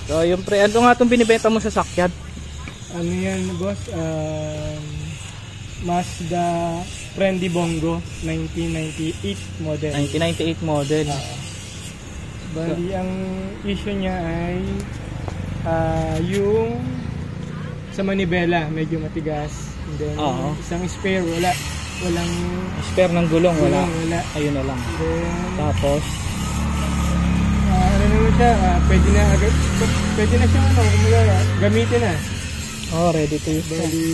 So yung pre, ano nga itong binibenta mo sa sakyan? Ano yan boss? Mazda Friendly Bongo 1998 model. 1998 model. Bali ang issue niya ay yung sa manibela medyo matigas. And then isang spare walang spare ng gulong wala. Ayun na lang. Then, tapos ano naman siya, pwede na siya gamitin na. Ready to use. Bali,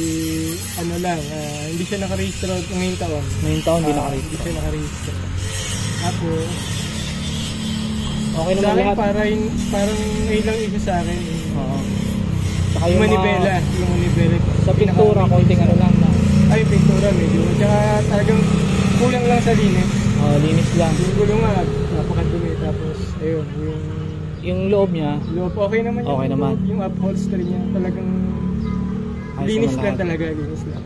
ano lang, hindi siya naka-register ngayong taon. Ngayong taon hindi naka-register. Hindi siya naka-register. Tapos, okay naman lahat. Parang ngayon lang isa sa akin. Saka yung manibela. Sa pintura, konting ano lang na. Ay, pintura medyo. Tsaka talagang kulang lang sa linis. Linis lang. Yung gulong nga, napakadumi. Tapos, ayun, yung loob niya. Loob, okay naman. Okay naman. Yung upholstery niya, talagang linis lang talaga. Linis lang.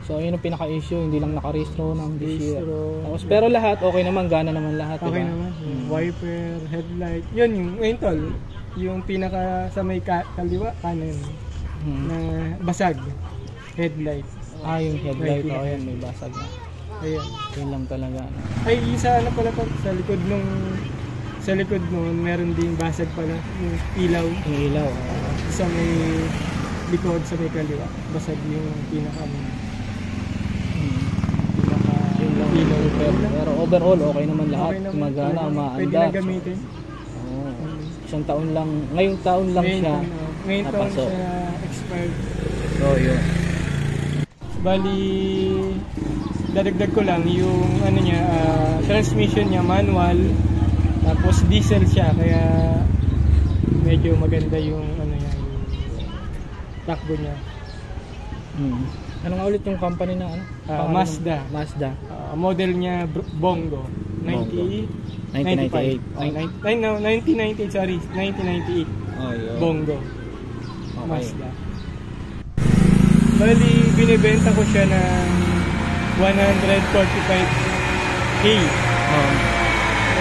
So, ayun ang pinaka-issue. Hindi lang nakarehistro ng this year. Tapos, pero lahat, okay naman. Gana naman lahat. Okay naman. Wiper, headlight. Yun, yung ngayon tol. Yung pinaka sa may kaliwa, kanan. Na basag. Headlight. Yung headlight. Yan, may basag na. Ayan. Yun lang talaga. Ay, isa ano pala to, sa likod nung meron ding basag pala, yung ilaw. Yung ilaw. Sa may likod, sa may kaliwa. Basag yung pinaka ilaw. Pero overall, okay naman lahat. Okay naman, Magana, maandar. pwede na gamitin. Isang taon lang, ngayong taon lang siya. Ngayon taon siya expired. So, yun. Bali, dadagdag ko lang yung ano niya, transmission niya manual, tapos diesel siya, kaya medyo maganda yung ano niya, yung takbo niya. Ano nga ulit yung company na ano? Mazda. Model niya Bongo 1998. 1998, sorry, 1998. Bongo. Okay. Mazda. Bali, binibenta ko siya ng 145K.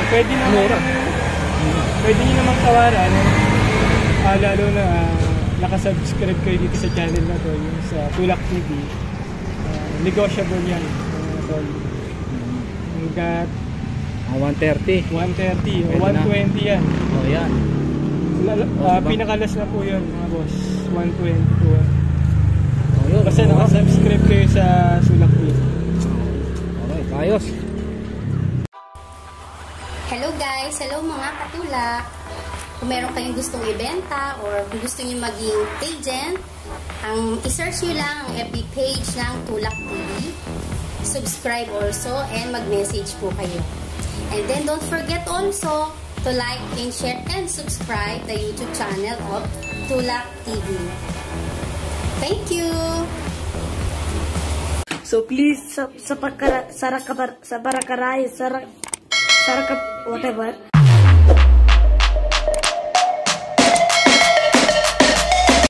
Pwede naman. Pwede nyo namang tawaran. Lalo na nakasubscribe kayo dito sa channel na to, yung sa Tulak TV. Negotiable yan. Hanggat 130 o 120 yan. Yan. Pinakalas na po yun mga boss. 120 po. Basta nakasubscribe kayo sa Tulak TV. Alright, ayos. Hello guys, hello mga katulak. Kung meron kayong gustong ibenta or kung gusto niyo maging agent, ang i-search nyo lang ang FB page ng Tulak TV. Subscribe also and mag-message po kayo. And then don't forget also to like and share and subscribe the YouTube channel of Tulak TV. Thank you! So please, whatever.